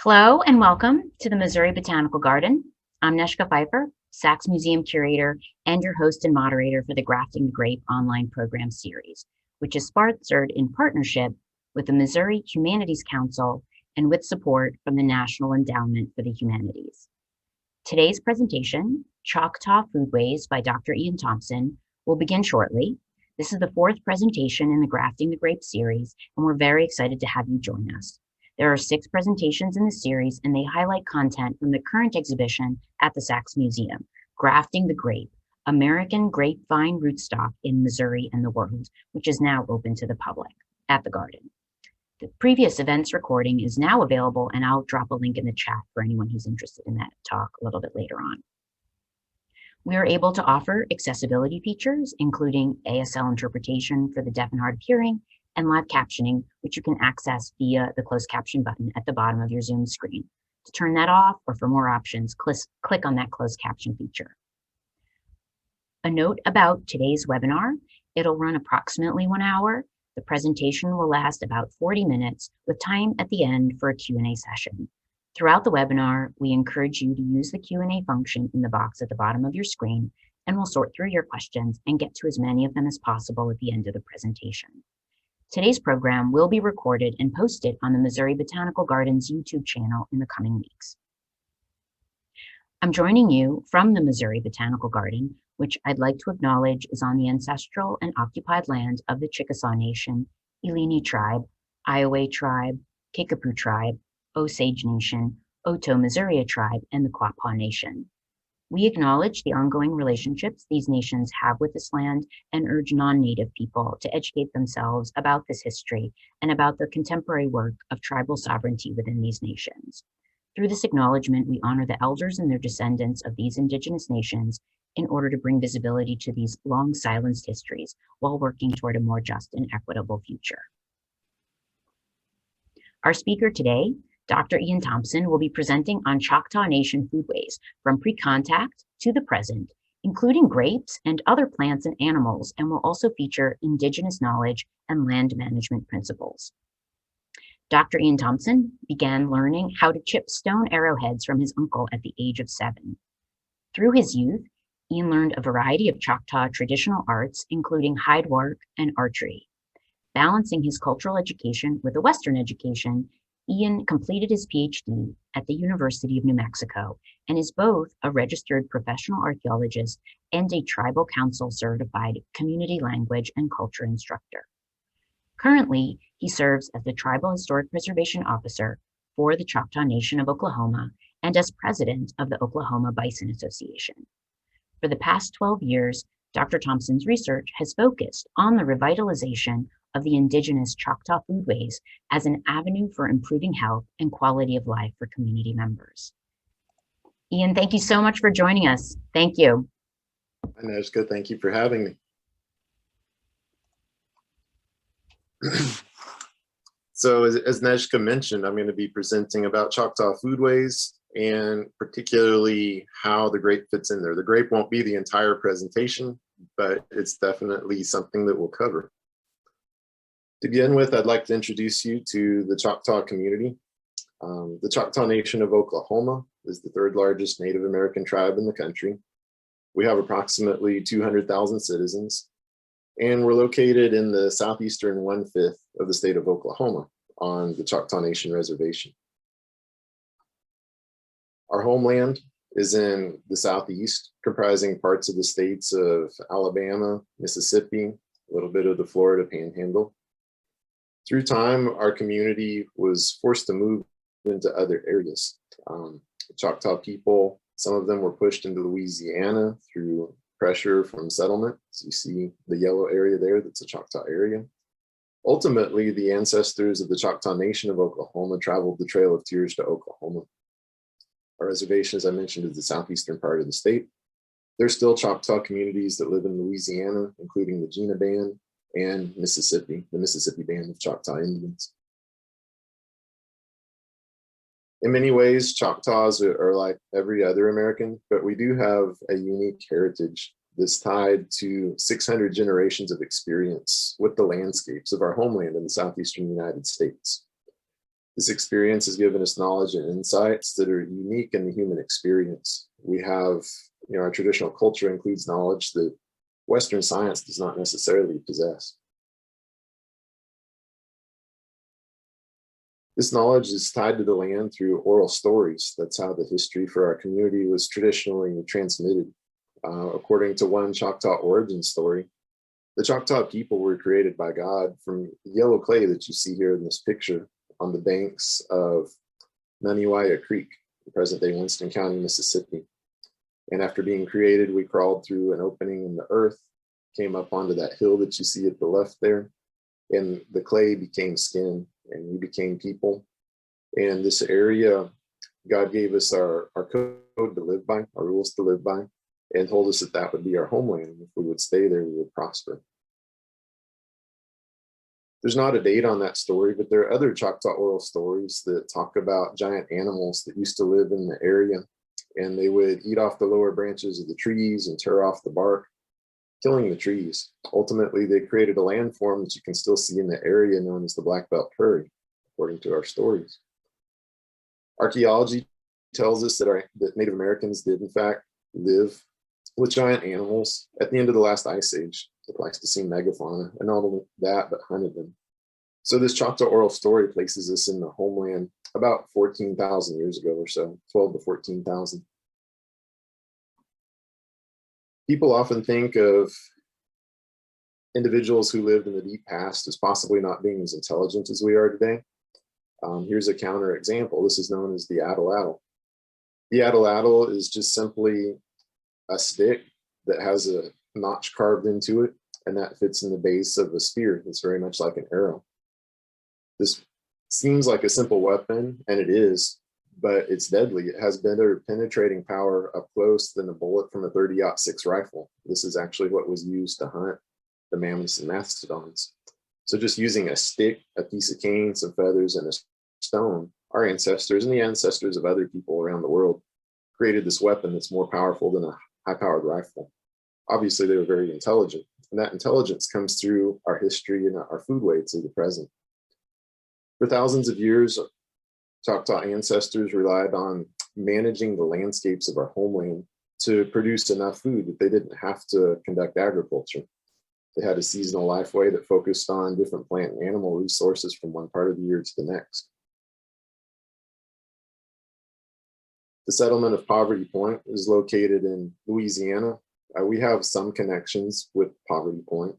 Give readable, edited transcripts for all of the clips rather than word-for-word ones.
Hello and welcome to the Missouri Botanical Garden. I'm Neshka Pfeiffer, Sachs Museum Curator and your host and moderator for the Grafting the Grape online program series, which is sponsored in partnership with the Missouri Humanities Council and with support from the National Endowment for the Humanities. Today's presentation, Choctaw Foodways by Dr. Ian Thompson, will begin shortly. This is the fourth presentation in the Grafting the Grape series, and we're very excited to have you join us. There are 6 presentations in the series, and they highlight content from the current exhibition at the Sachs Museum, Grafting the Grape, American Grapevine Rootstock in Missouri and the World, which is now open to the public at the garden. The previous event's recording is now available, and I'll drop a link in the chat for anyone who's interested in that talk a little bit later on. We are able to offer accessibility features, including ASL interpretation for the deaf and hard of hearing, and live captioning, which you can access via the closed caption button at the bottom of your Zoom screen. To turn that off or for more options, click on that closed caption feature. A note about today's webinar, it'll run approximately 1 hour. The presentation will last about 40 minutes with time at the end for a Q&A session. Throughout the webinar, we encourage you to use the Q&A function in the box at the bottom of your screen, and we'll sort through your questions and get to as many of them as possible at the end of the presentation. Today's program will be recorded and posted on the Missouri Botanical Garden's YouTube channel in the coming weeks. I'm joining you from the Missouri Botanical Garden, which I'd like to acknowledge is on the ancestral and occupied land of the Choctaw Nation, Illini Tribe, Iowa Tribe, Kickapoo Tribe, Osage Nation, Oto Missouri Tribe, and the Quapaw Nation. We acknowledge the ongoing relationships these nations have with this land and urge non-native people to educate themselves about this history and about the contemporary work of tribal sovereignty within these nations. Through this acknowledgement, we honor the elders and their descendants of these indigenous nations in order to bring visibility to these long silenced histories while working toward a more just and equitable future. Our speaker today, Dr. Ian Thompson, will be presenting on Choctaw Nation foodways from pre-contact to the present, including grapes and other plants and animals, and will also feature indigenous knowledge and land management principles. Dr. Ian Thompson began learning how to chip stone arrowheads from his uncle at the age of 7. Through his youth, Ian learned a variety of Choctaw traditional arts, including hidework and archery. Balancing his cultural education with a Western education, Ian completed his Ph.D. at the University of New Mexico and is both a registered professional archaeologist and a tribal council certified community language and culture instructor. Currently, he serves as the Tribal Historic Preservation Officer for the Choctaw Nation of Oklahoma and as president of the Oklahoma Bison Association. For the past 12 years, Dr. Thompson's research has focused on the revitalization of the Indigenous Choctaw Foodways as an avenue for improving health and quality of life for community members. Ian, thank you so much for joining us. Thank you. Hi, Neshka. Thank you for having me. So as Neshka mentioned, I'm going to be presenting about Choctaw Foodways and particularly how the grape fits in there. The grape won't be the entire presentation, but it's definitely something that we'll cover. To begin with, I'd like to introduce you to the Choctaw community. The Choctaw Nation of Oklahoma is the 3rd largest Native American tribe in the country. We have approximately 200,000 citizens, and we're located in the southeastern 1/5 of the state of Oklahoma on the Choctaw Nation Reservation. Our homeland is in the southeast, comprising parts of the states of Alabama, Mississippi, a little bit of the Florida Panhandle. Through time, our community was forced to move into other areas. Choctaw people, some of them were pushed into Louisiana through pressure from settlement. So you see the yellow area there, that's a Choctaw area. Ultimately, the ancestors of the Choctaw Nation of Oklahoma traveled the Trail of Tears to Oklahoma. Our reservation, as I mentioned, is the southeastern part of the state. There's still Choctaw communities that live in Louisiana, including the Gina Band, and Mississippi, the Mississippi Band of Choctaw Indians. In many ways, Choctaws are like every other American, but we do have a unique heritage that's tied to 600 generations of experience with the landscapes of our homeland in the southeastern United States. This experience has given us knowledge and insights that are unique in the human experience. We have, our traditional culture includes knowledge that Western science does not necessarily possess. This knowledge is tied to the land through oral stories. That's how the history for our community was traditionally transmitted. According to one Choctaw origin story, the Choctaw people were created by God from yellow clay that you see here in this picture on the banks of Naniwaya Creek, in present-day Winston County, Mississippi. And after being created, we crawled through an opening in the earth, came up onto that hill that you see at the left there, and the clay became skin, and we became people. And this area, God gave us our code to live by, our rules to live by, and told us that that would be our homeland. And if we would stay there, we would prosper. There's not a date on that story, but there are other Choctaw oral stories that talk about giant animals that used to live in the area, and they would eat off the lower branches of the trees and tear off the bark, killing the trees. Ultimately, they created a landform that you can still see in the area known as the Black Belt Prairie, according to our stories. Archaeology tells us that Native Americans did, in fact, live with giant animals at the end of the last ice age, the Pleistocene megafauna, and not only that, but hunted them. So this Choctaw oral story places us in the homeland about 14,000 years ago or so, 12 to 14,000. People often think of individuals who lived in the deep past as possibly not being as intelligent as we are today. Here's a counter example. This is known as the atlatl. The atlatl is just simply a stick that has a notch carved into it, and that fits in the base of a spear. It's very much like an arrow. This seems like a simple weapon, and it is, but it's deadly. It has better penetrating power up close than a bullet from a 30-06 rifle. This is actually what was used to hunt the mammoths and mastodons. So just using a stick, a piece of cane, some feathers, and a stone, our ancestors and the ancestors of other people around the world created this weapon that's more powerful than a high-powered rifle. Obviously, they were very intelligent, and that intelligence comes through our history and our foodways to the present. For thousands of years, Choctaw ancestors relied on managing the landscapes of our homeland to produce enough food that they didn't have to conduct agriculture. They had a seasonal lifeway that focused on different plant and animal resources from one part of the year to the next. The settlement of Poverty Point is located in Louisiana. We have some connections with Poverty Point.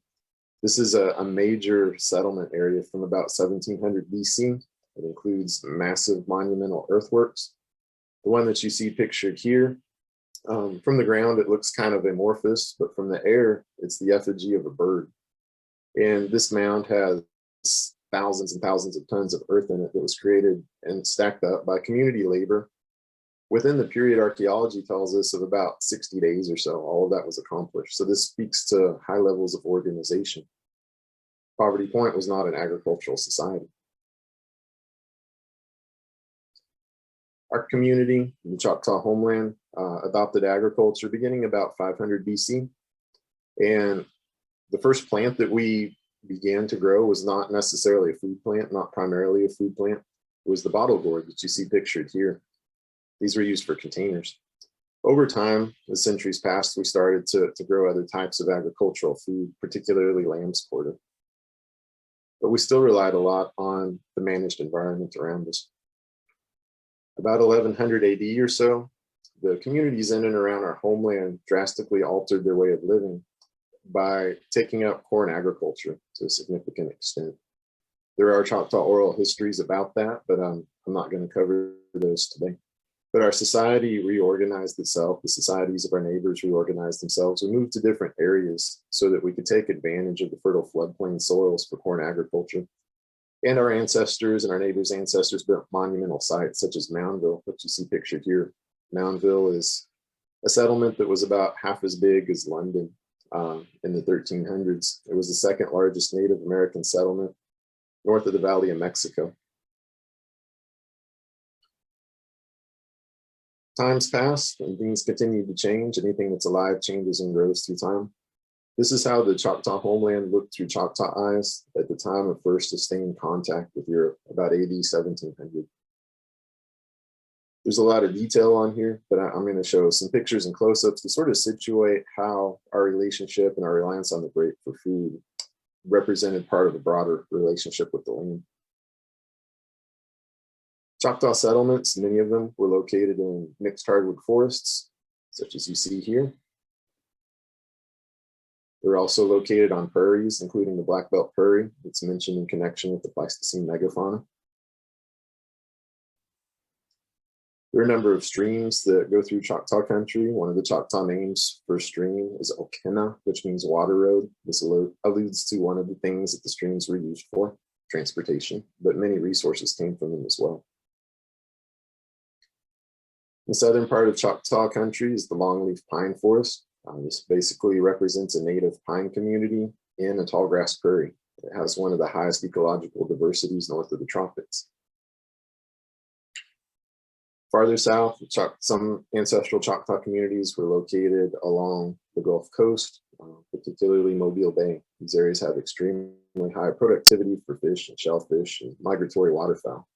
This is a major settlement area from about 1700 BC. It includes massive monumental earthworks. The one that you see pictured here, from the ground, it looks kind of amorphous, but from the air, it's the effigy of a bird. And this mound has thousands and thousands of tons of earth in it that was created and stacked up by community labor. Within the period archaeology tells us of about 60 days or so, all of that was accomplished. So this speaks to high levels of organization. Poverty Point was not an agricultural society. Our community, the Choctaw homeland, adopted agriculture beginning about 500 BC. And the first plant that we began to grow was not necessarily a food plant, not primarily a food plant. It was the bottle gourd that you see pictured here. These were used for containers. Over time, as centuries passed, we started to grow other types of agricultural food, particularly lamb's quarter. But we still relied a lot on the managed environment around us. About 1100 AD or so, the communities in and around our homeland drastically altered their way of living by taking up corn agriculture to a significant extent. There are Choctaw oral histories about that, but I'm not going to cover those today. But our society reorganized itself. The societies of our neighbors reorganized themselves. We moved to different areas so that we could take advantage of the fertile floodplain soils for corn agriculture. And our ancestors and our neighbors' ancestors built monumental sites such as Moundville, which you see pictured here. Moundville is a settlement that was about half as big as London in the 1300s. It was the second largest Native American settlement north of the Valley of Mexico. Times passed and things continued to change. Anything that's alive changes and grows through time. This is how the Choctaw homeland looked through Choctaw eyes at the time of first sustained contact with Europe, about AD 1700. There's a lot of detail on here, but I'm going to show some pictures and close-ups to sort of situate how our relationship and our reliance on the grape for food represented part of the broader relationship with the land. Choctaw settlements, many of them were located in mixed hardwood forests, such as you see here. They're also located on prairies, including the Black Belt Prairie that's mentioned in connection with the Pleistocene megafauna. There are a number of streams that go through Choctaw country. One of the Choctaw names for stream is Okena, which means water road. This alludes to one of the things that the streams were used for, transportation, but many resources came from them as well. The southern part of Choctaw country is the longleaf pine forest. This basically represents a native pine community in a tall grass prairie. It has one of the highest ecological diversities north of the tropics. Farther south, some ancestral Choctaw communities were located along the Gulf Coast, particularly Mobile Bay. These areas have extremely high productivity for fish and shellfish and migratory waterfowl.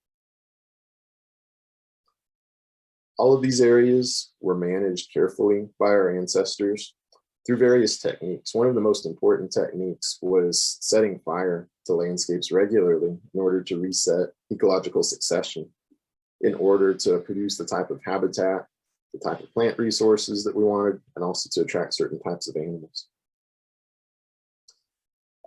All of these areas were managed carefully by our ancestors through various techniques. One of the most important techniques was setting fire to landscapes regularly in order to reset ecological succession, in order to produce the type of habitat, the type of plant resources that we wanted, and also to attract certain types of animals.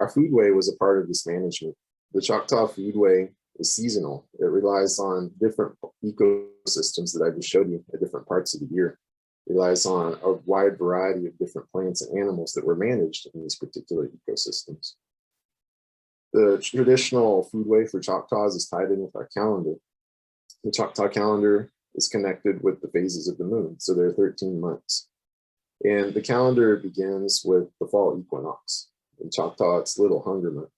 Our foodway was a part of this management. The Choctaw Foodway is seasonal. It relies on different ecosystems that I just showed you at different parts of the year. It relies on a wide variety of different plants and animals that were managed in these particular ecosystems. The traditional foodway for Choctaws is tied in with our calendar. The Choctaw calendar is connected with the phases of the moon, so there are 13 months. And the calendar begins with the fall equinox. In Choctaw, it's Little Hunger Month.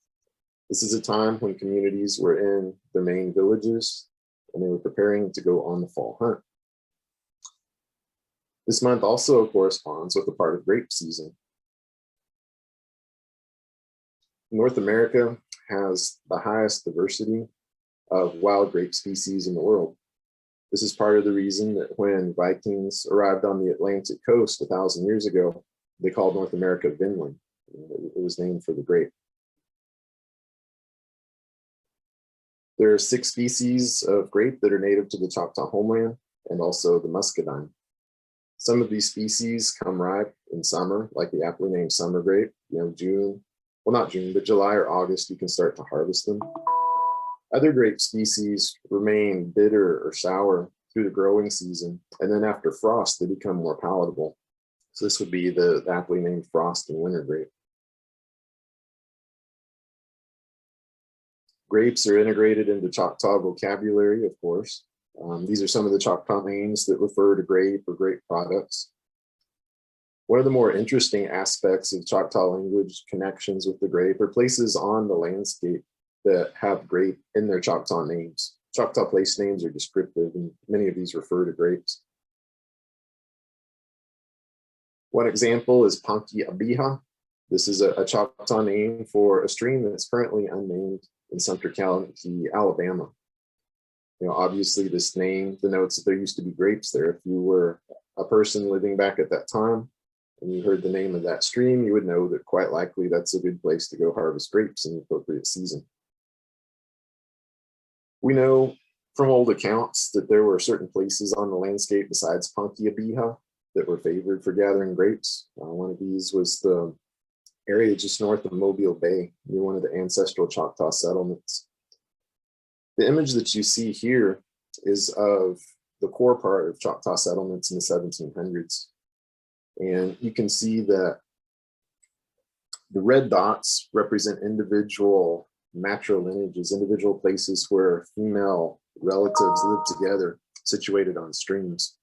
This is a time when communities were in their main villages and they were preparing to go on the fall hunt. This month also corresponds with a part of grape season. North America has the highest diversity of wild grape species in the world. This is part of the reason that when Vikings arrived on the Atlantic coast 1,000 years ago, they called North America Vinland. It was named for the grape. There are 6 species of grape that are native to the Choctaw homeland and also the muscadine. Some of these species come ripe in summer, like the aptly named summer grape. June, well, not June, but July or August, you can start to harvest them. Other grape species remain bitter or sour through the growing season, and then after frost, they become more palatable. So this would be the aptly named frost and winter grape. Grapes are integrated into Choctaw vocabulary, of course. These are some of the Choctaw names that refer to grape or grape products. One of the more interesting aspects of Choctaw language connections with the grape are places on the landscape that have grape in their Choctaw names. Choctaw place names are descriptive, and many of these refer to grapes. One example is Panki Abiha. This is a Choctaw name for a stream that's currently unnamed in Sumter County, Alabama. Obviously this name denotes that there used to be grapes there. If you were a person living back at that time and you heard the name of that stream, you would know that quite likely that's a good place to go harvest grapes in the appropriate season. We know from old accounts that there were certain places on the landscape besides Panki Abiha that were favored for gathering grapes. One of these was the area just north of Mobile Bay, near one of the ancestral Choctaw settlements. The image that you see here is of the core part of Choctaw settlements in the 1700s. And you can see that the red dots represent individual matrilineages, individual places where female relatives lived together, situated on streams.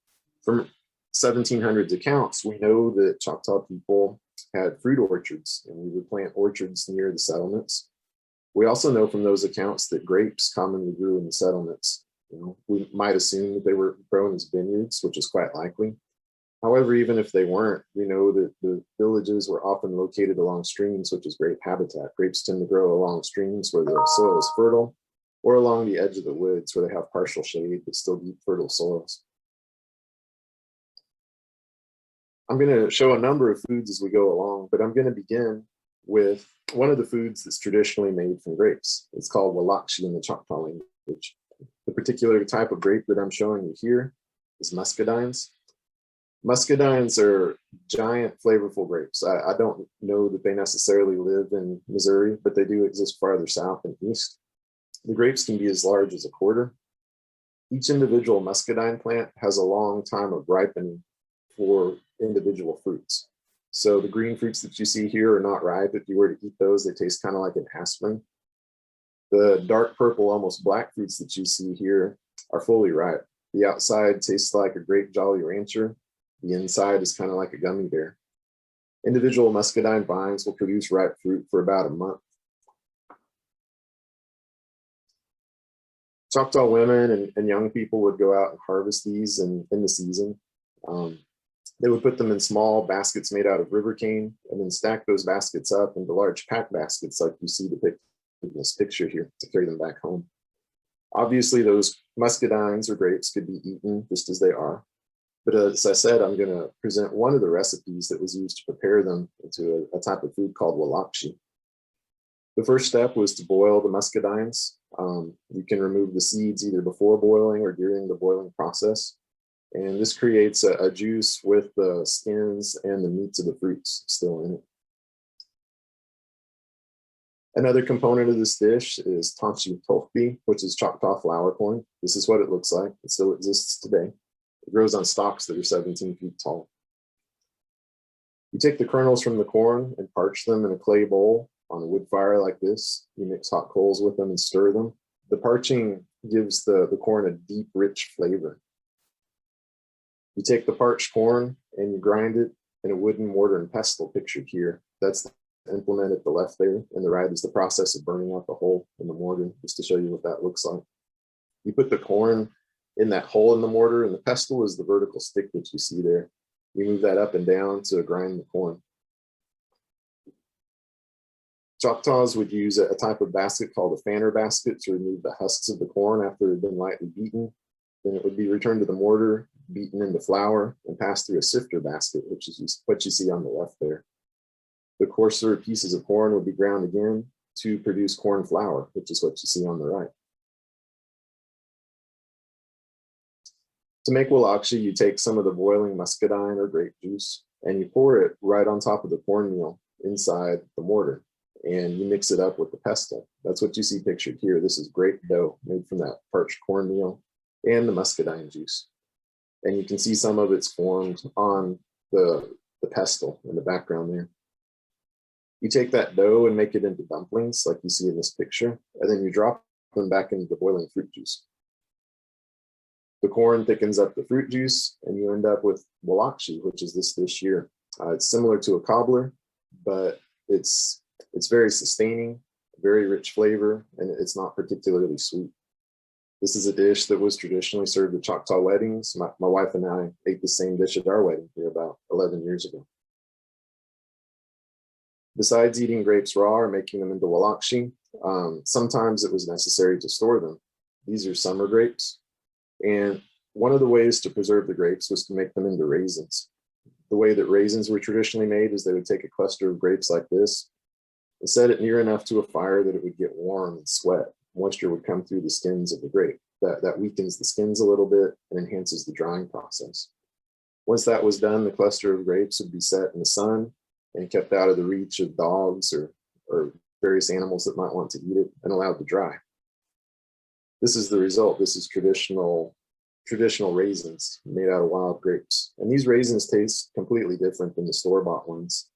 From 1700s accounts, we know that Choctaw people had fruit orchards, and we would plant orchards near the settlements. We also know from those accounts that grapes commonly grew in the settlements. We might assume that they were grown as vineyards, which is quite likely. However, even if they weren't, we know that the villages were often located along streams, which is grape habitat. Grapes tend to grow along streams where the soil is fertile, or along the edge of the woods where they have partial shade but still deep fertile soils. I'm going to show a number of foods as we go along, but I'm going to begin with one of the foods that's traditionally made from grapes. It's called walakshi in the Choctaw language. The particular type of grape that I'm showing you here is muscadines. Muscadines are giant, flavorful grapes. I don't know that they necessarily live in Missouri, but they do exist farther south and east. The grapes can be as large as a quarter. Each individual muscadine plant has a long time of ripening for individual fruits. So the green fruits that you see here are not ripe. If you were to eat those, they taste kind of like an aspen. The dark purple, almost black fruits that you see here are fully ripe. The outside tastes like a grape Jolly Rancher. The inside is kind of like a gummy bear. Individual muscadine vines will produce ripe fruit for about a month. Choctaw women and young people would go out and harvest these in the season. They would put them in small baskets made out of river cane and then stack those baskets up into large pack baskets like you see depicted in this picture here to carry them back home. Obviously, those muscadines or grapes could be eaten just as they are. But as I said, I'm going to present one of the recipes that was used to prepare them into a type of food called walakshi. The first step was to boil the muscadines. You can remove the seeds either before boiling or during the boiling process. And this creates a juice with the skins and the meats of the fruits still in it. Another component of this dish is tanchi tohpi, which is Choctaw flour corn. This is what it looks like. It still exists today. It grows on stalks that are 17 feet tall. You take the kernels from the corn and parch them in a clay bowl on a wood fire like this. You mix hot coals with them and stir them. The parching gives the corn a deep, rich flavor. You take the parched corn and you grind it in a wooden mortar and pestle pictured here. That's the implement at the left there, and the right is the process of burning out the hole in the mortar, just to show you what that looks like. You put the corn in that hole in the mortar, and the pestle is the vertical stick that you see there. You move that up and down to grind the corn. Choctaws would use a type of basket called a fanner basket to remove the husks of the corn after it had been lightly beaten. Then it would be returned to the mortar, beaten into flour, and passed through a sifter basket, which is what you see on the left there. The coarser pieces of corn would be ground again to produce corn flour, which is what you see on the right. To make walakshi, you take some of the boiling muscadine or grape juice and you pour it right on top of the cornmeal inside the mortar, and you mix it up with the pestle. That's what you see pictured here. This is grape dough made from that parched cornmeal and the muscadine juice. And you can see some of it's formed on the pestle in the background there. You take that dough and make it into dumplings like you see in this picture, and then you drop them back into the boiling fruit juice. The corn thickens up the fruit juice, and you end up with walakshi, which is this dish here. It's similar to a cobbler, but it's very sustaining, very rich flavor, and it's not particularly sweet. This is a dish that was traditionally served at Choctaw weddings. My wife and I ate the same dish at our wedding here about 11 years ago. Besides eating grapes raw or making them into walakshi, sometimes it was necessary to store them. These are summer grapes. And one of the ways to preserve the grapes was to make them into raisins. The way that raisins were traditionally made is they would take a cluster of grapes like this and set it near enough to a fire that it would get warm and sweat. Moisture would come through the skins of the grape. That weakens the skins a little bit and enhances the drying process. Once that was done, the cluster of grapes would be set in the sun and kept out of the reach of dogs or various animals that might want to eat it, and allowed to dry. This is the result. This is traditional raisins made out of wild grapes. And these raisins taste completely different than the store-bought ones.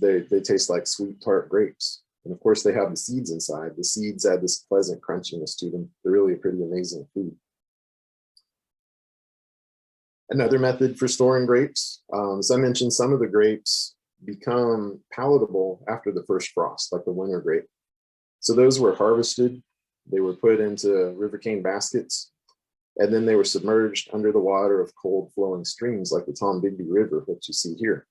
They taste like sweet, tart grapes. And of course, they have the seeds inside. The seeds add this pleasant crunchiness to them. They're really a pretty amazing food. Another method for storing grapes, as I mentioned, some of the grapes become palatable after the first frost, like the winter grape. So those were harvested. They were put into river cane baskets, And then they were submerged under the water of cold flowing streams like the Tombigbee River, which you see here.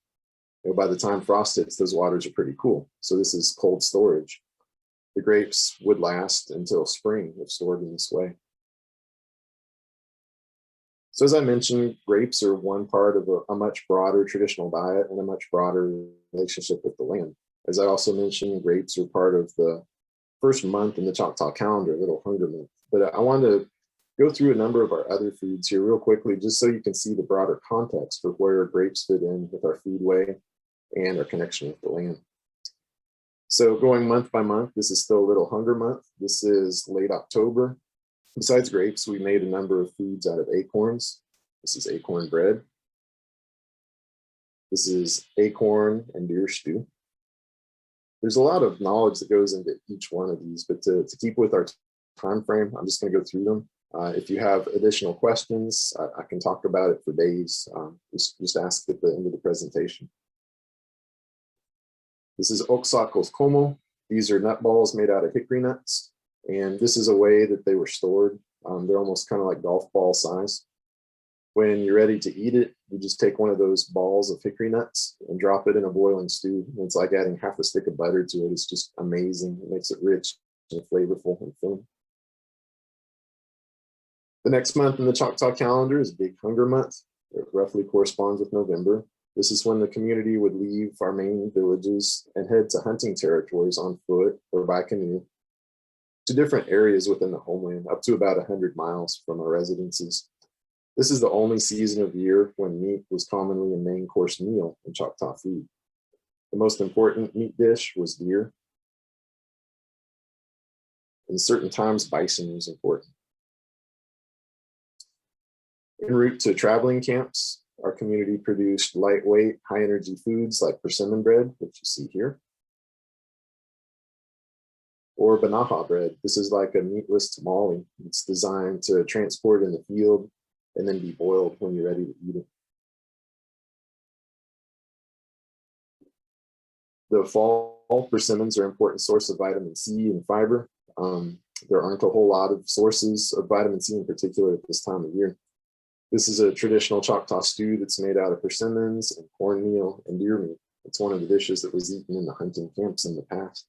By the time frost hits, those waters are pretty cool. So this is cold storage. The grapes would last until spring if stored in this way. So as I mentioned, grapes are one part of a much broader traditional diet and a much broader relationship with the land. As I also mentioned, grapes are part of the first month in the Choctaw calendar, Little Hunger Month. But I wanted to go through a number of our other foods here real quickly, just so you can see the broader context for where grapes fit in with our foodway and our connection with the land. So going month by month, this is still Little Hunger Month. This is late October. Besides grapes, we made a number of foods out of acorns. This is acorn bread. This is acorn and deer stew. There's a lot of knowledge that goes into each one of these, but to keep with our time frame, I'm just going to go through them. If you have additional questions, I can talk about it for days. Just ask at the end of the presentation. This is Oaxaco's como. These are nut balls made out of hickory nuts. And this is a way that they were stored. They're almost kind of like golf ball size. When you're ready to eat it, you just take one of those balls of hickory nuts and drop it in a boiling stew. And it's like adding half a stick of butter to it. It's just amazing. It makes it rich and flavorful and fun. The next month in the Choctaw calendar is Big Hunger Month. It roughly corresponds with November. This is when the community would leave our main villages and head to hunting territories on foot or by canoe to different areas within the homeland, up to about 100 miles from our residences. This is the only season of year when meat was commonly a main course meal in Choctaw food. The most important meat dish was deer. In certain times, bison was important. En route to traveling camps, our community produced lightweight, high-energy foods like persimmon bread, which you see here, or banaha bread. This is like a meatless tamale. It's designed to transport in the field and then be boiled when you're ready to eat it. The fall persimmons are an important source of vitamin C and fiber. There aren't a whole lot of sources of vitamin C in particular at this time of year. This is a traditional Choctaw stew that's made out of persimmons and cornmeal and deer meat. It's one of the dishes that was eaten in the hunting camps in the past.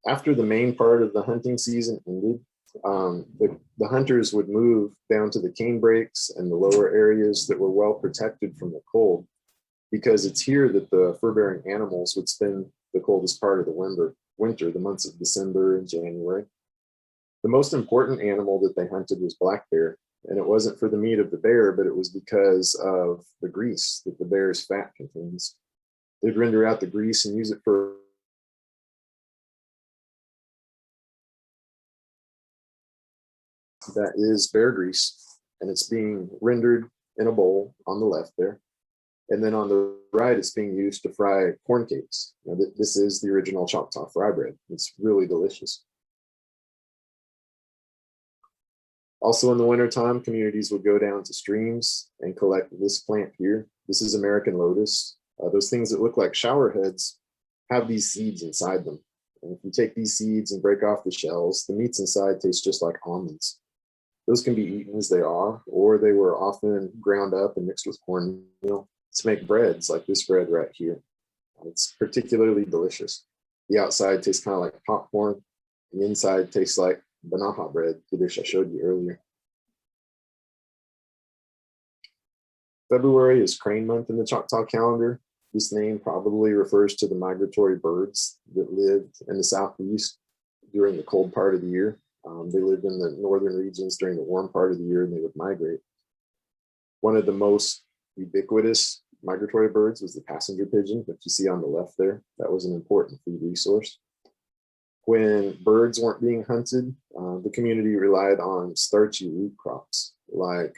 After the main part of the hunting season ended, the hunters would move down to the cane breaks and the lower areas that were well protected from the cold, because it's here that the fur-bearing animals would spend the coldest part of the winter, the months of December and January. The most important animal that they hunted was black bear, and it wasn't for the meat of the bear, but it was because of the grease that the bear's fat contains. They'd render out the grease and use it for that is bear grease, and it's being rendered in a bowl on the left there. And then on the right, it's being used to fry corn cakes. Now, this is the original Choctaw fry bread. It's really delicious. Also in the wintertime, communities would go down to streams and collect this plant here. This is American lotus. Those things that look like shower heads have these seeds inside them. And if you take these seeds and break off the shells, the meats inside taste just like almonds. Those can be eaten as they are, or they were often ground up and mixed with cornmeal to make breads like this bread right here. It's particularly delicious. The outside tastes kind of like popcorn. The inside tastes like banaha bread, the dish I showed you earlier. February is crane month in the Choctaw calendar. This name probably refers to the migratory birds that lived in the southeast during the cold part of the year. They lived in the northern regions during the warm part of the year, and they would migrate. One of the most ubiquitous migratory birds was the passenger pigeon that you see on the left there. That was an important food resource. When birds weren't being hunted, the community relied on starchy root crops like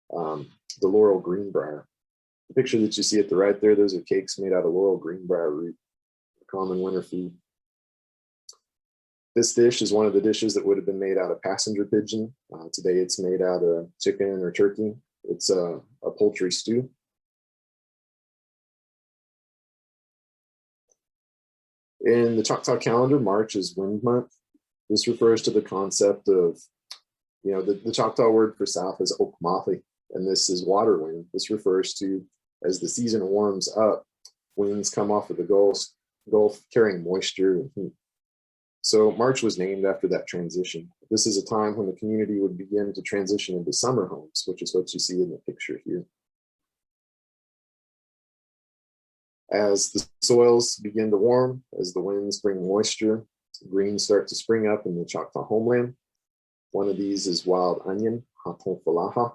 the laurel greenbrier. The picture that you see at the right there, those are cakes made out of laurel greenbrier root, a common winter food. This dish is one of the dishes that would have been made out of passenger pigeon. Today it's made out of chicken or turkey. It's a poultry stew. In the Choctaw calendar, March is wind month. This refers to the concept of, the Choctaw word for south is okmathi, and this is water wind. This refers to, as the season warms up, winds come off of the Gulf carrying moisture and heat. So March was named after that transition. This is a time when the community would begin to transition into summer homes, which is what you see in the picture here. As the soils begin to warm, as the winds bring moisture, greens start to spring up in the Choctaw homeland. One of these is wild onion, hatonfalaha.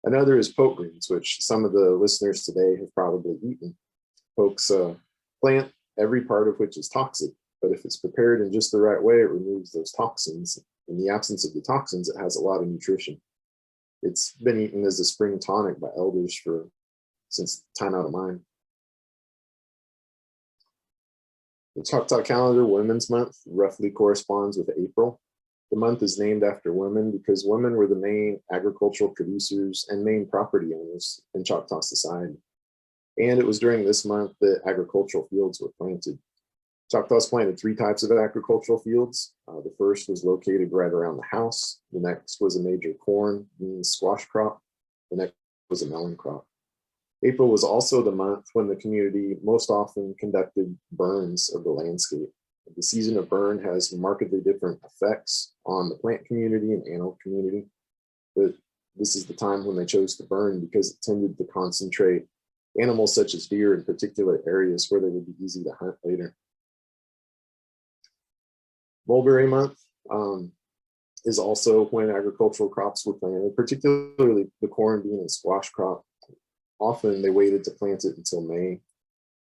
Another is poke greens, which some of the listeners today have probably eaten. Poke's a plant, every part of which is toxic, but if it's prepared in just the right way, it removes those toxins. In the absence of the toxins, it has a lot of nutrition. It's been eaten as a spring tonic by elders since time out of mind. The Choctaw calendar Women's Month roughly corresponds with April. The month is named after women because women were the main agricultural producers and main property owners in Choctaw society. And it was during this month that agricultural fields were planted. Choctaws planted 3 types of agricultural fields. The first was located right around the house. The next was a major corn, beans, squash crop. The next was a melon crop. April was also the month when the community most often conducted burns of the landscape. The season of burn has markedly different effects on the plant community and animal community, but this is the time when they chose to burn because it tended to concentrate animals such as deer in particular areas where they would be easy to hunt later. Mulberry month is also when agricultural crops were planted, particularly the corn, bean, and squash crop. Often they waited to plant it until May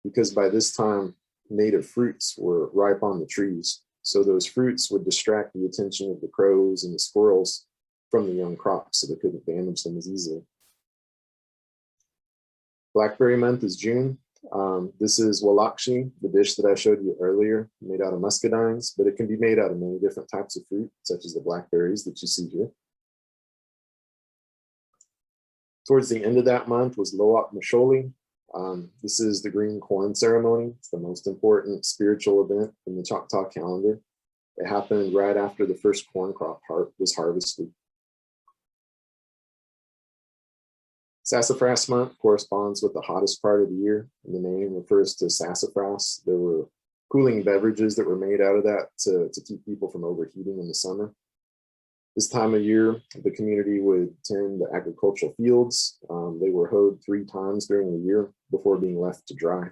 because by this time, native fruits were ripe on the trees. So those fruits would distract the attention of the crows and the squirrels from the young crops so they couldn't damage them as easily. Blackberry month is June. This is walakshi, the dish that I showed you earlier, made out of muscadines, but it can be made out of many different types of fruit, such as the blackberries that you see here. Towards the end of that month was Loak Masholi. This is the green corn ceremony. It's the most important spiritual event in the Choctaw calendar. It happened right after the first corn crop was harvested. Sassafras month corresponds with the hottest part of the year, and the name refers to sassafras. There were cooling beverages that were made out of that to keep people from overheating in the summer. This time of year, the community would tend the agricultural fields. They were hoed 3 times during the year before being left to dry.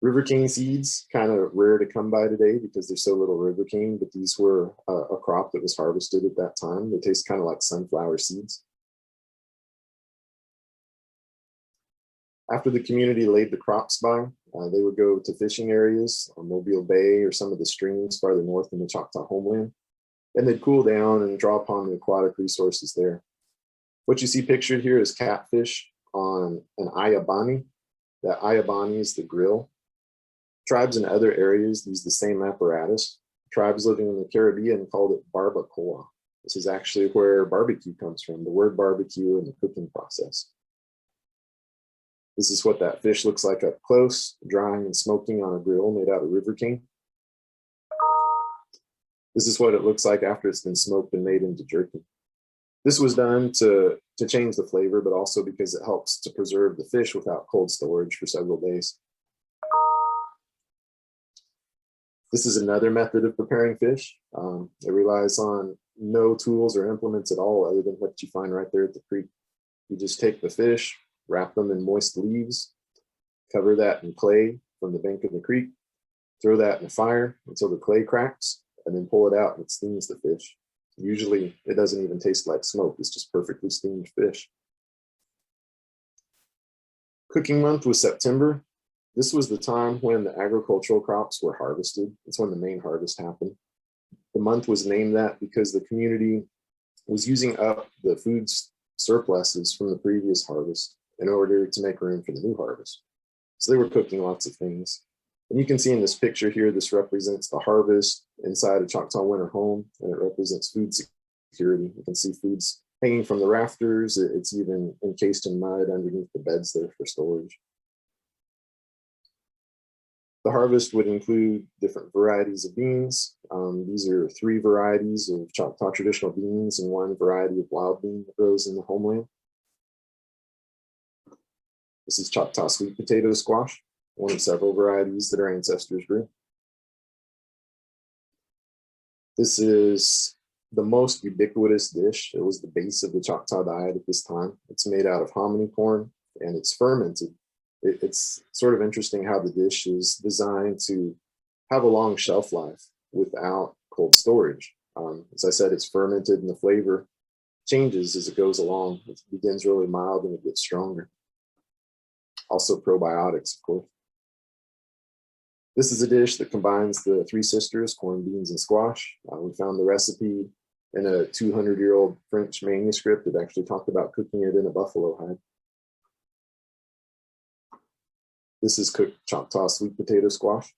River cane seeds, kind of rare to come by today because there's so little river cane, but these were a crop that was harvested at that time. They taste kind of like sunflower seeds. After the community laid the crops by, they would go to fishing areas on Mobile Bay or some of the streams farther north in the Choctaw homeland. And they'd cool down and draw upon the aquatic resources there. What you see pictured here is catfish on an ayabani. That ayabani is the grill. Tribes in other areas use the same apparatus. Tribes living in the Caribbean called it barbacoa. This is actually where barbecue comes from, the word barbecue and the cooking process. This is what that fish looks like up close, drying and smoking on a grill made out of river cane. This is what it looks like after it's been smoked and made into jerky. This was done to change the flavor, but also because it helps to preserve the fish without cold storage for several days. This is another method of preparing fish. It relies on no tools or implements at all other than what you find right there at the creek. You just take the fish, wrap them in moist leaves, cover that in clay from the bank of the creek, throw that in the fire until the clay cracks, and then pull it out and it steams the fish. Usually it doesn't even taste like smoke, it's just perfectly steamed fish. Cooking month was September. This was the time when the agricultural crops were harvested. It's when the main harvest happened. The month was named that because the community was using up the food surpluses from the previous harvest in order to make room for the new harvest. So they were cooking lots of things. And you can see in this picture here, this represents the harvest inside a Choctaw winter home, and it represents food security. You can see foods hanging from the rafters. It's even encased in mud underneath the beds there for storage. The harvest would include different varieties of beans. These are 3 varieties of Choctaw traditional beans and 1 variety of wild bean that grows in the homeland. This is Choctaw sweet potato squash, one of several varieties that our ancestors grew. This is the most ubiquitous dish. It was the base of the Choctaw diet at this time. It's made out of hominy corn and it's fermented. It's sort of interesting how the dish is designed to have a long shelf life without cold storage. As I said, it's fermented and the flavor changes as it goes along. It begins really mild and it gets stronger. Also probiotics, of course. This is a dish that combines the 3 sisters, corn, beans, and squash. We found the recipe in a 200-year-old French manuscript that actually talked about cooking it in a buffalo hide. This is cooked Choctaw sweet potato squash.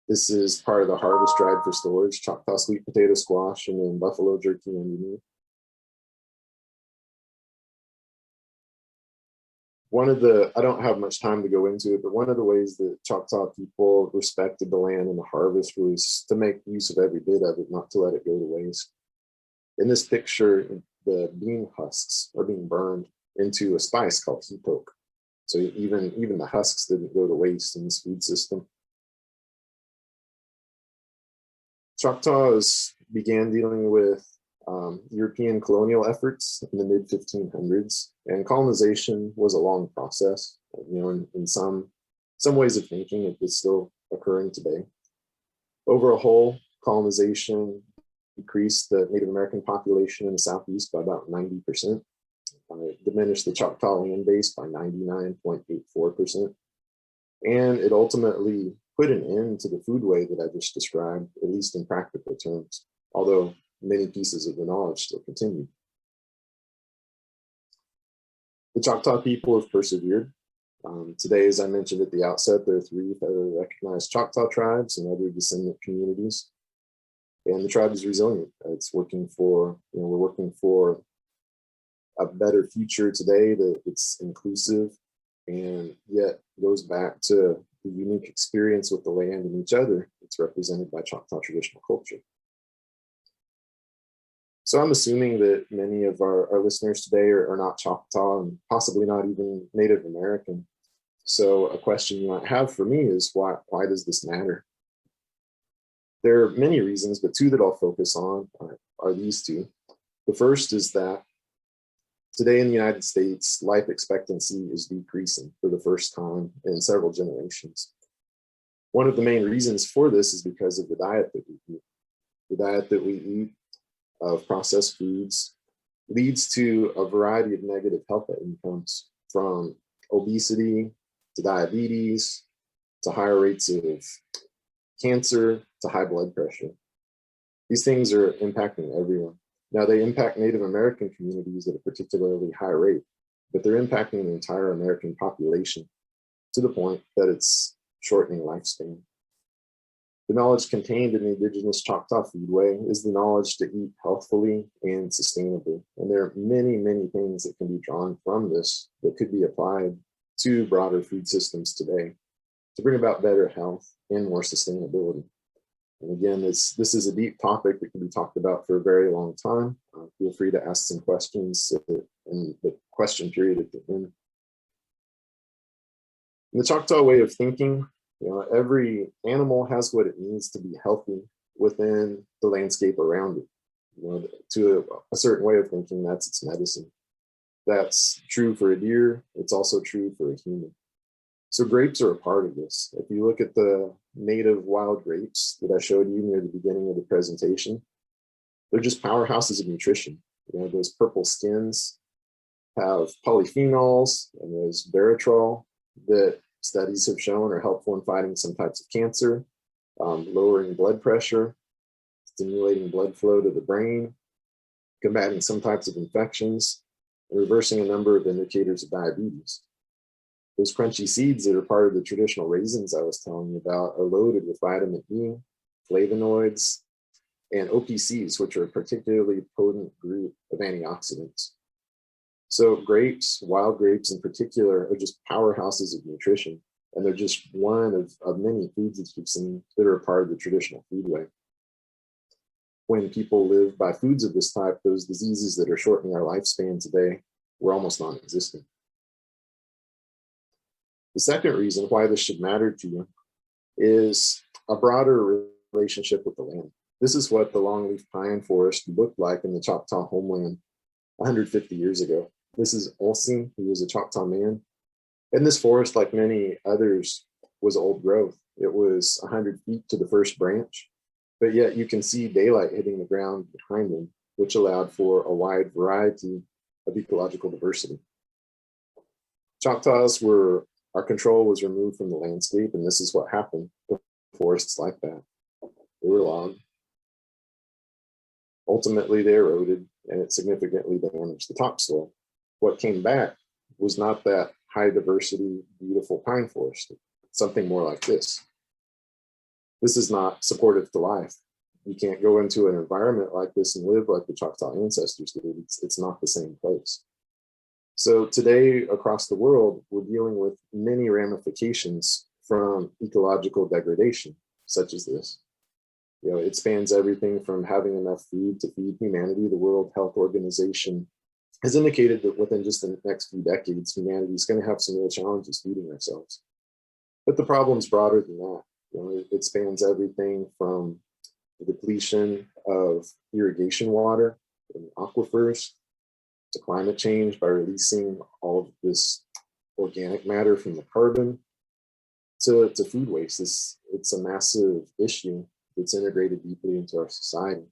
This is part of the harvest dried for storage, Choctaw sweet potato squash, and then buffalo jerky underneath. I don't have much time to go into it, but one of the ways that Choctaw people respected the land and the harvest was to make use of every bit of it, not to let it go to waste. In this picture, the bean husks are being burned into a spice called hidework. So even the husks didn't go to waste in this food system. Choctaws began dealing with European colonial efforts in the mid-1500s, and colonization was a long process. In some ways of thinking, it is still occurring today. Over a whole, colonization decreased the Native American population in the Southeast by about 90%. It diminished the Choctaw land base by 99.84%. And it ultimately put an end to the foodway that I just described, at least in practical terms, although many pieces of the knowledge still continue. The Choctaw people have persevered. Today, as I mentioned at the outset, there are 3 federally recognized Choctaw tribes and other descendant communities. And the tribe is resilient. It's working for, we're working for a better future today that's inclusive and yet goes back to the unique experience with the land and each other. It's represented by Choctaw traditional culture. So I'm assuming that many of our listeners today are not Choctaw and possibly not even Native American. So a question you might have for me is why does this matter? There are many reasons, but 2 that I'll focus on are these 2. The first is that today in the United States, life expectancy is decreasing for the first time in several generations. One of the main reasons for this is because of the diet that we eat. The diet that we eat of processed foods leads to a variety of negative health outcomes, from obesity to diabetes to higher rates of cancer to high blood pressure. These things are impacting everyone. Now, they impact Native American communities at a particularly high rate, but they're impacting the entire American population to the point that it's shortening lifespan. The knowledge contained in the Indigenous Choctaw Foodway is the knowledge to eat healthfully and sustainably. And there are many, many things that can be drawn from this that could be applied to broader food systems today to bring about better health and more sustainability. And again, this is a deep topic that can be talked about for a very long time. Feel free to ask some questions in the question period at the end. In the Choctaw way of thinking, every animal has what it needs to be healthy within the landscape around it. To a certain way of thinking, that's its medicine. That's true for a deer. It's also true for a human. So grapes are a part of this. If you look at the native wild grapes that I showed you near the beginning of the presentation, they're just powerhouses of nutrition. Those purple skins have polyphenols and there's barotrol that studies have shown are helpful in fighting some types of cancer, lowering blood pressure, stimulating blood flow to the brain, combating some types of infections, and reversing a number of indicators of diabetes. Those crunchy seeds that are part of the traditional raisins I was telling you about are loaded with vitamin E, flavonoids, and OPCs, which are a particularly potent group of antioxidants. So grapes, wild grapes in particular, are just powerhouses of nutrition. And they're just one of many foods that you've seen that are a part of the traditional foodway. When people live by foods of this type, those diseases that are shortening our lifespan today were almost non-existent. The second reason why this should matter to you is a broader relationship with the land. This is what the longleaf pine forest looked like in the Choctaw homeland 150 years ago. This is Olsey, who was a Choctaw man. And this forest, like many others, was old growth. It was 100 feet to the first branch, but yet you can see daylight hitting the ground behind them, which allowed for a wide variety of ecological diversity. Choctaws were, our control was removed from the landscape, and this is what happened to forests like that. They were logged. Ultimately, they eroded, and it significantly damaged the topsoil. What came back was not that high diversity, beautiful pine forest, something more like this. This is not supportive to life. You can't go into an environment like this and live like the Choctaw ancestors did. It's not the same place. So today across the world, we're dealing with many ramifications from ecological degradation, such as this. It spans everything from having enough food to feed humanity. The World Health Organization has indicated that within just the next few decades, humanity is going to have some real challenges feeding ourselves. But the problem's broader than that. It spans everything from the depletion of irrigation water in aquifers to climate change by releasing all of this organic matter from the carbon to food waste. It's a massive issue that's integrated deeply into our society.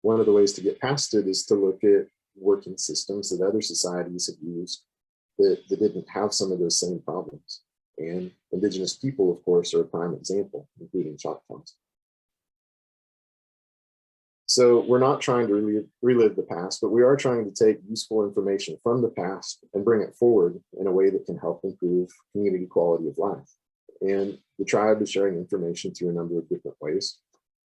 One of the ways to get past it is to look at working systems that other societies have used that didn't have some of those same problems. And Indigenous people, of course, are a prime example, including Choctaws. So we're not trying to relive the past, but we are trying to take useful information from the past and bring it forward in a way that can help improve community quality of life. And the tribe is sharing information through a number of different ways.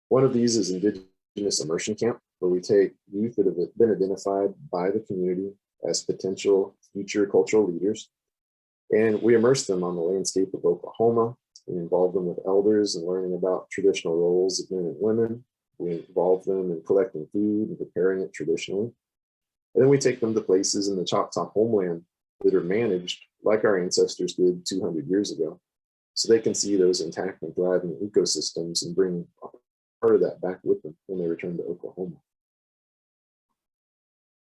One of these is Indigenous Immersion Camp, where we take youth that have been identified by the community as potential future cultural leaders, and we immerse them on the landscape of Oklahoma. We involve them with elders and learning about traditional roles of men and women. We involve them in collecting food and preparing it traditionally. And then we take them to places in the Choctaw homeland that are managed like our ancestors did 200 years ago, so they can see those intact and thriving ecosystems and bring part of that back with them when they return to Oklahoma.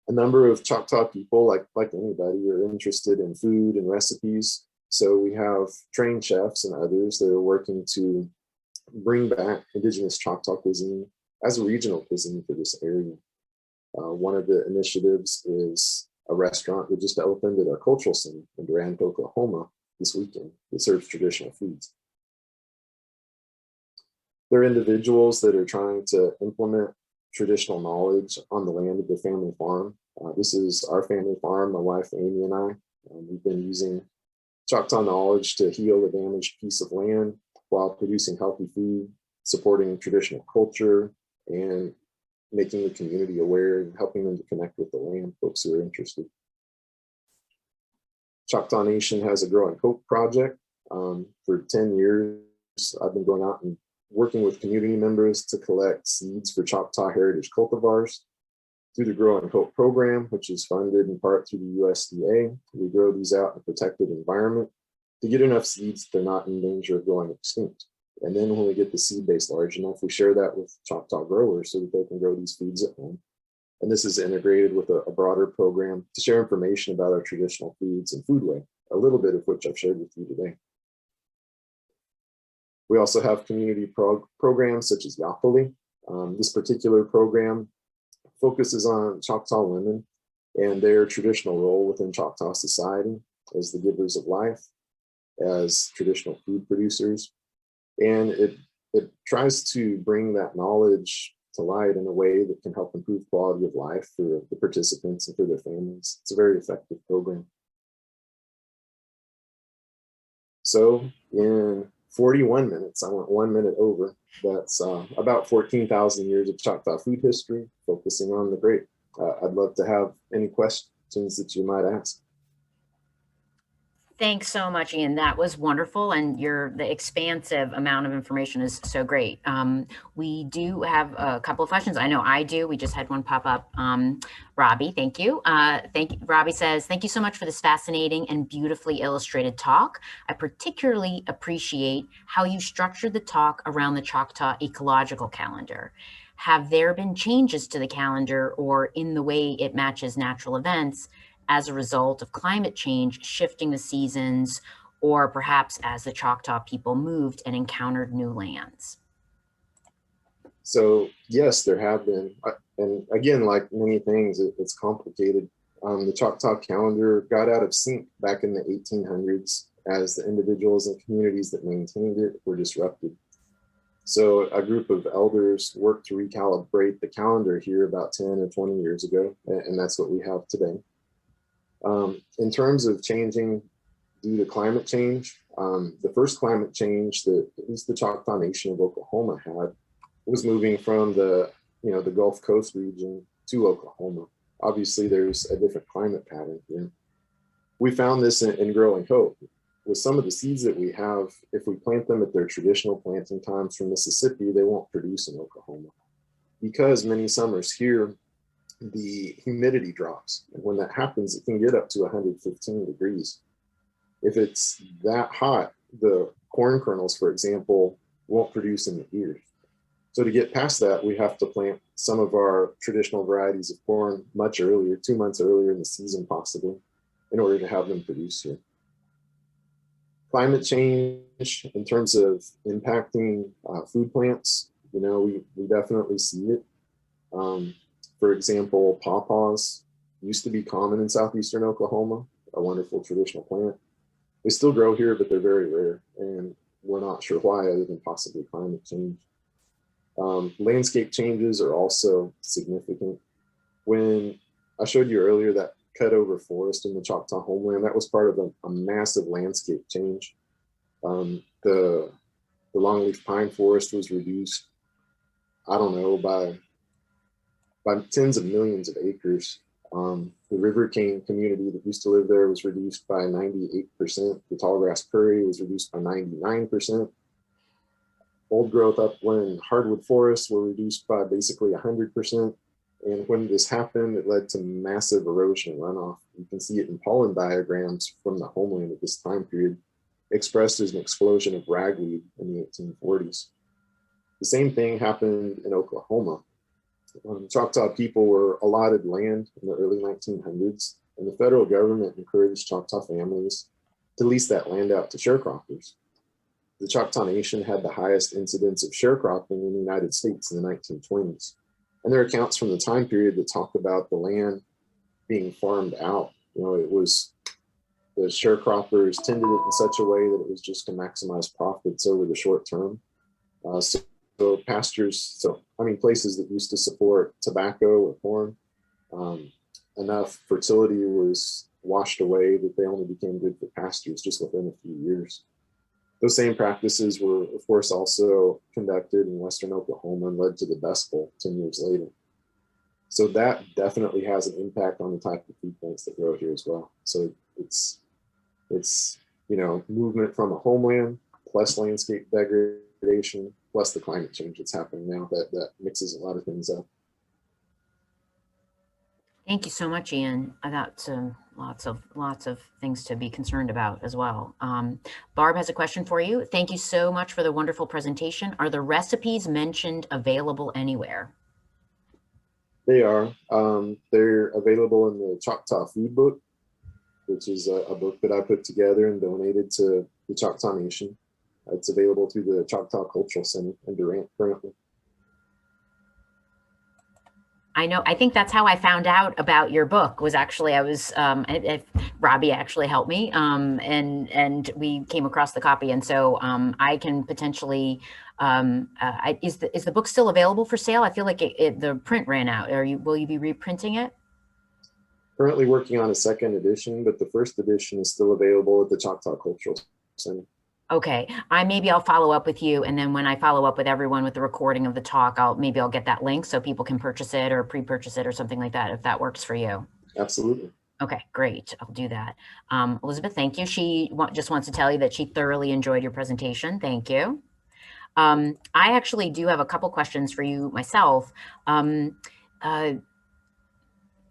A number of Choctaw people, like anybody, are interested in food and recipes. So we have trained chefs and others that are working to bring back Indigenous Choctaw cuisine as a regional cuisine for this area. One of the initiatives is a restaurant that just opened at our cultural center in Durant, Oklahoma this weekend that serves traditional foods. They're individuals that are trying to implement traditional knowledge on the land of their family farm. This is our family farm, my wife Amy and I. We've been using Choctaw knowledge to heal a damaged piece of land while producing healthy food, supporting traditional culture, and making the community aware and helping them to connect with the land, folks who are interested. Choctaw Nation has a Growing Hope project. For 10 years, I've been going out and working with community members to collect seeds for Choctaw heritage cultivars. Through the Growing Hope program, which is funded in part through the USDA, we grow these out in a protected environment to get enough seeds that they're not in danger of going extinct. And then when we get the seed base large enough, we share that with Choctaw growers so that they can grow these foods at home. And this is integrated with a broader program to share information about our traditional foods and foodway, a little bit of which I've shared with you today. We also have community programs such as Ecological. This particular program focuses on Choctaw women and their traditional role within Choctaw society as the givers of life, as traditional food producers. And it tries to bring that knowledge to light in a way that can help improve quality of life for the participants and for their families. It's a very effective program. So in 41 minutes, I went 1 minute over. That's about 14,000 years of Choctaw food history, focusing on the grape. I'd love to have any questions questions that you might ask. Thanks so much, Ian. That was wonderful, and the expansive amount of information is so great. We do have a couple of questions. I know I do. We just had one pop up. Robbie, thank you. Robbie says, thank you so much for this fascinating and beautifully illustrated talk. I particularly appreciate how you structured the talk around the Choctaw ecological calendar. Have there been changes to the calendar or in the way it matches natural events as a result of climate change shifting the seasons, or perhaps as the Choctaw people moved and encountered new lands? So yes, there have been. And again, like many things, it's complicated. The Choctaw calendar got out of sync back in the 1800s as the individuals and communities that maintained it were disrupted. So a group of elders worked to recalibrate the calendar here about 10 or 20 years ago, and that's what we have today. In terms of changing due to climate change, the first climate change that at least the Choctaw Nation of Oklahoma had was moving from the Gulf Coast region to Oklahoma. Obviously, there's a different climate pattern here. We found this in Growing Hope. With some of the seeds that we have, if we plant them at their traditional planting times from Mississippi, they won't produce in Oklahoma. Because many summers here, the humidity drops. And when that happens, it can get up to 115 degrees. If it's that hot, the corn kernels, for example, won't produce in the ears. So to get past that, we have to plant some of our traditional varieties of corn much earlier, 2 months earlier in the season possibly, in order to have them produce here. Climate change in terms of impacting food plants, we definitely see it. For example, pawpaws used to be common in southeastern Oklahoma, a wonderful traditional plant. They still grow here, but they're very rare, and we're not sure why other than possibly climate change. Landscape changes are also significant. When I showed you earlier that cut over forest in the Choctaw homeland, that was part of a massive landscape change. The longleaf pine forest was reduced, I don't know, by tens of millions of acres. The River King community that used to live there was reduced by 98%. The tallgrass prairie was reduced by 99%. Old growth upland hardwood forests were reduced by basically 100%. And when this happened, it led to massive erosion and runoff. You can see it in pollen diagrams from the homeland at this time period, expressed as an explosion of ragweed in the 1840s. The same thing happened in Oklahoma. Choctaw people were allotted land in the early 1900s, and the federal government encouraged Choctaw families to lease that land out to sharecroppers. The Choctaw Nation had the highest incidence of sharecropping in the United States in the 1920s. And there are accounts from the time period that talk about the land being farmed out. It was the sharecroppers tended it in such a way that it was just to maximize profits over the short term. So pastures, places that used to support tobacco or corn, enough fertility was washed away that they only became good for pastures just within a few years. Those same practices were, of course, also conducted in Western Oklahoma and led to the Dust Bowl 10 years later. So that definitely has an impact on the type of food plants that grow here as well. So it's movement from a homeland plus landscape degradation plus the climate change that's happening now that mixes a lot of things up. Thank you so much, Ian. That's lots of things to be concerned about as well. Barb has a question for you. Thank you so much for the wonderful presentation. Are the recipes mentioned available anywhere? They are. They're available in the Choctaw Food Book, which is a book that I put together and donated to the Choctaw Nation. It's available through the Choctaw Cultural Center in Durant currently. I think that's how I found out about your book. Was actually Robbie actually helped me, and we came across the copy, and so I can potentially. Is the book still available for sale? I feel like the print ran out. Will you be reprinting it? Currently working on a second edition, but the first edition is still available at the Choctaw Cultural Center. Okay, maybe I'll follow up with you, and then when I follow up with everyone with the recording of the talk, I'll get that link so people can purchase it or pre-purchase it or something like that, if that works for you. Absolutely. Okay, great. I'll do that. Elizabeth, thank you. She just wants to tell you that she thoroughly enjoyed your presentation. Thank you. I actually do have a couple questions for you myself. Um, uh,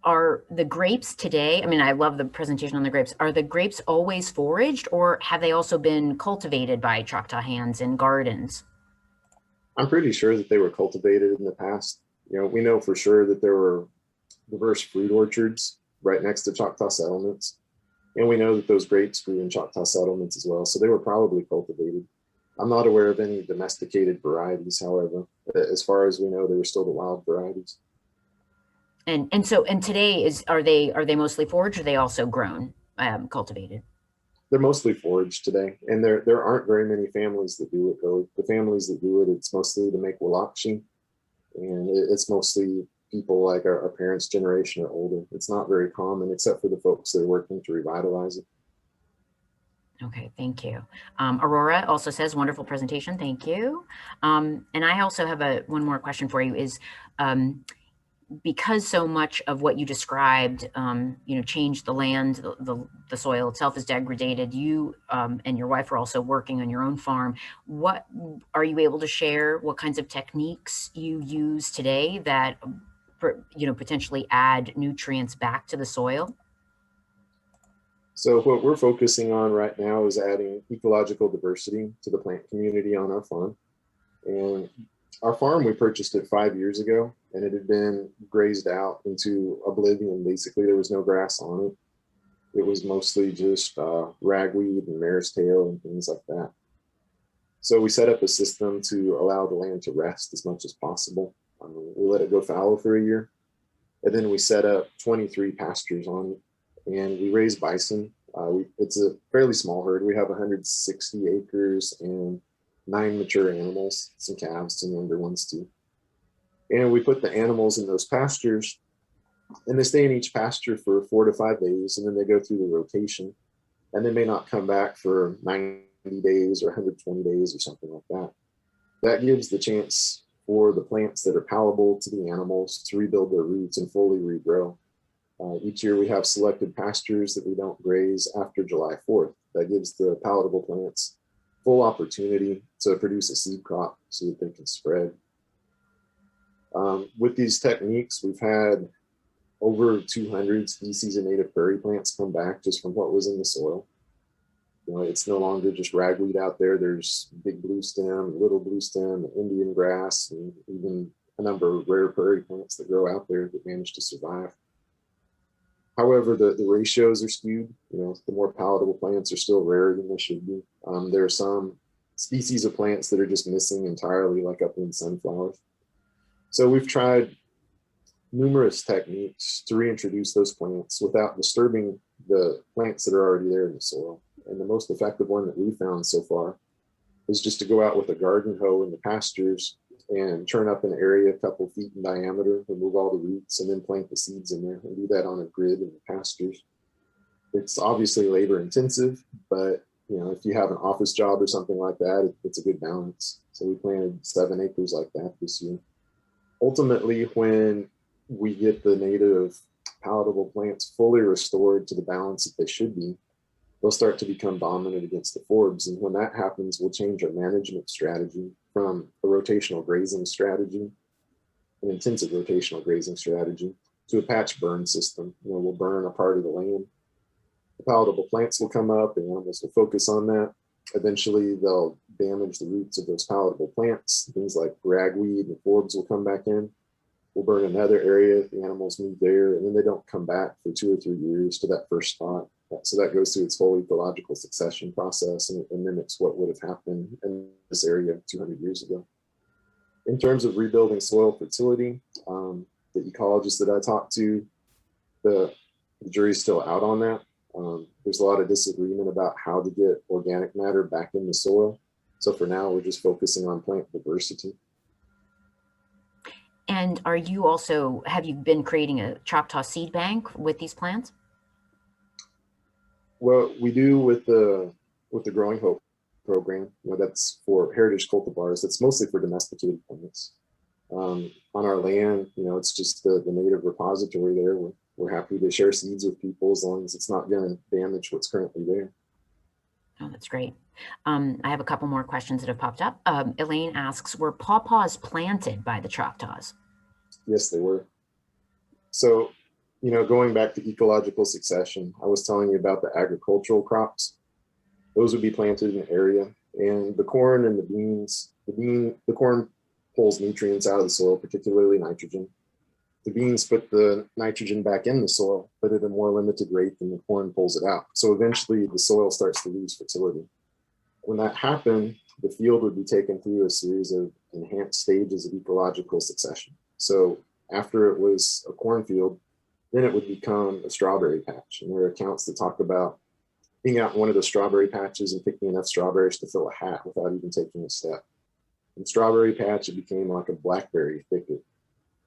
are the grapes today, I mean, I love the presentation on the grapes. Are the grapes always foraged, or have they also been cultivated by Choctaw hands in gardens? I'm pretty sure that they were cultivated in the past. You know, we know for sure that there were diverse fruit orchards right next to Choctaw settlements. And we know that those grapes grew in Choctaw settlements as well. So they were probably cultivated. I'm not aware of any domesticated varieties, however. As far as we know, they were still the wild varieties. And today are they mostly foraged, or are they also grown, cultivated? They're mostly foraged today, and there aren't very many families that do it though. The families that do it, it's mostly to make walakshi, and it's mostly people like our parents' generation or older. It's not very common, except for the folks that are working to revitalize it. Okay, thank you. Aurora also says, wonderful presentation, thank you. And I also have one more question for you is, because so much of what you described, changed the land, the soil itself is degraded. You and your wife are also working on your own farm. What are you able to share? What kinds of techniques you use today that, potentially add nutrients back to the soil? So what we're focusing on right now is adding ecological diversity to the plant community on our farm. And our farm, we purchased it 5 years ago, and it had been grazed out into oblivion. Basically, there was no grass on it. It was mostly just ragweed and mare's tail and things like that. So we set up a system to allow the land to rest as much as possible. We let it go fallow for a year, and then we set up 23 pastures on it, and we raise bison. It's a fairly small herd. We have 160 acres and 9 mature animals, some calves, some younger ones too. And we put the animals in those pastures, and they stay in each pasture for 4 to 5 days, and then they go through the rotation, and they may not come back for 90 days or 120 days or something like that. That gives the chance for the plants that are palatable to the animals to rebuild their roots and fully regrow. Each year we have selected pastures that we don't graze after July 4th. That gives the palatable plants full opportunity to produce a seed crop so that they can spread. With these techniques, we've had over 200 species of native prairie plants come back just from what was in the soil. It's no longer just ragweed out there. There's big blue stem, little blue stem, Indian grass, and even a number of rare prairie plants that grow out there that manage to survive. However, the ratios are skewed. The more palatable plants are still rarer than they should be. There are some species of plants that are just missing entirely, like upland sunflowers. So we've tried numerous techniques to reintroduce those plants without disturbing the plants that are already there in the soil. And the most effective one that we found so far is just to go out with a garden hoe in the pastures and turn up an area a couple feet in diameter, remove all the roots, and then plant the seeds in there, and do that on a grid in the pastures. It's obviously labor intensive, but if you have an office job or something like that, it's a good balance. So we planted 7 acres like that this year. Ultimately, when we get the native palatable plants fully restored to the balance that they should be, they'll start to become dominant against the forbs. And when that happens, we'll change our management strategy from a rotational grazing strategy, an intensive rotational grazing strategy, to a patch burn system. We'll burn a part of the land. The palatable plants will come up, the animals will focus on that. Eventually, they'll damage the roots of those palatable plants. Things like ragweed and forbs will come back in. We'll burn another area, the animals move there, and then they don't come back for 2 or 3 years to that first spot. So that goes through its whole ecological succession process, and it mimics what would have happened in this area 200 years ago. In terms of rebuilding soil fertility, the ecologists that I talked to, the jury's still out on that. There's a lot of disagreement about how to get organic matter back in the soil. So for now, we're just focusing on plant diversity. And have you been creating a Choctaw seed bank with these plants? Well, we do with the Growing Hope program. That's for heritage cultivars. That's mostly for domesticated plants. On our land, it's just the native repository there. we're happy to share seeds with people as long as it's not going to damage what's currently there. Oh, that's great. I have a couple more questions that have popped up. Elaine asks, were pawpaws planted by the Choctaws? Yes, they were. So, going back to ecological succession, I was telling you about the agricultural crops. Those would be planted in an area, and the corn and the beans, the corn pulls nutrients out of the soil, particularly nitrogen. The beans put the nitrogen back in the soil, but at a more limited rate than the corn pulls it out. So eventually the soil starts to lose fertility. When that happened, the field would be taken through a series of enhanced stages of ecological succession. So after it was a cornfield, then it would become a strawberry patch. And there are accounts that talk about being out in one of the strawberry patches and picking enough strawberries to fill a hat without even taking a step. In strawberry patch, it became like a blackberry thicket.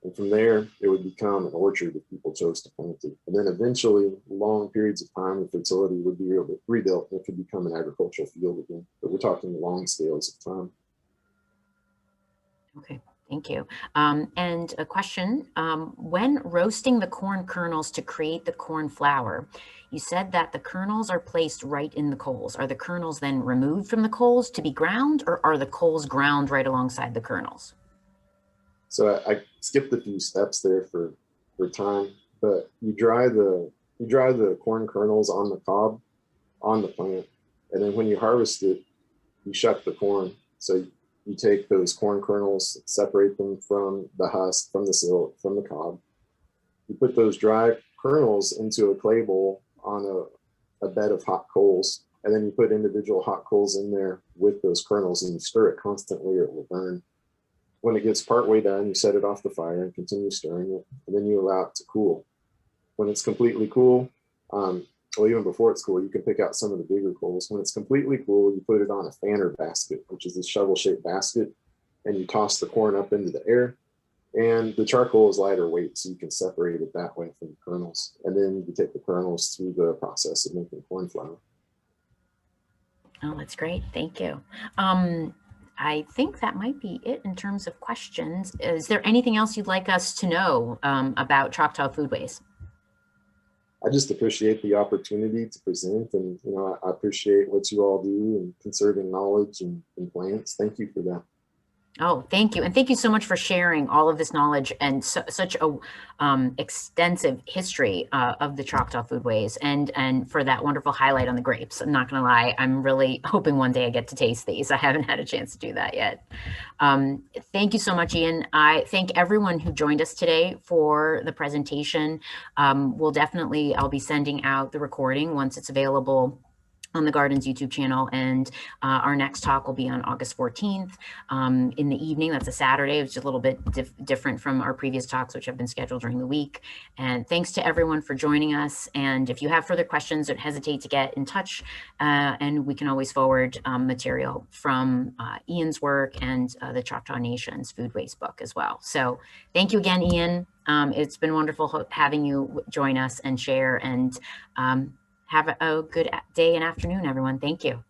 And from there, it would become an orchard if people chose to plant it. And then eventually, long periods of time, the fertility would be rebuilt and it could become an agricultural field again. But we're talking long scales of time. Okay, thank you. And a question, when roasting the corn kernels to create the corn flour, you said that the kernels are placed right in the coals. Are the kernels then removed from the coals to be ground, or are the coals ground right alongside the kernels? So I skipped a few steps there for time, but you dry the corn kernels on the cob, on the plant, and then when you harvest it, you shuck the corn. So you take those corn kernels, separate them from the husk, from the silk, from the cob. You put those dry kernels into a clay bowl on a bed of hot coals, and then you put individual hot coals in there with those kernels, and you stir it constantly or it will burn. When it gets partway done, you set it off the fire and continue stirring it, and then you allow it to cool. When it's completely cool, well, even before it's cool, you can pick out some of the bigger coals. When it's completely cool, you put it on a fanner basket, which is this shovel-shaped basket, and you toss the corn up into the air, and the charcoal is lighter weight, so you can separate it that way from the kernels. And then you take the kernels through the process of making corn flour. Oh, that's great. Thank you. I think that might be it in terms of questions. Is there anything else you'd like us to know about Choctaw Foodways? I just appreciate the opportunity to present, and I appreciate what you all do in conserving knowledge and plants. Thank you for that. Oh, thank you. And thank you so much for sharing all of this knowledge and such a extensive history of the Choctaw Foodways, and for that wonderful highlight on the grapes. I'm not going to lie, I'm really hoping one day I get to taste these. I haven't had a chance to do that yet. Thank you so much, Ian. I thank everyone who joined us today for the presentation. I'll be sending out the recording once it's available on the Garden's YouTube channel, and our next talk will be on August 14th in the evening. That's a Saturday, which is a little bit different from our previous talks, which have been scheduled during the week. And thanks to everyone for joining us. And if you have further questions, don't hesitate to get in touch, and we can always forward material from Ian's work and the Choctaw Nation's Foodways book as well. So thank you again, Ian. It's been wonderful having you join us and share, and have a good day and afternoon, everyone. Thank you.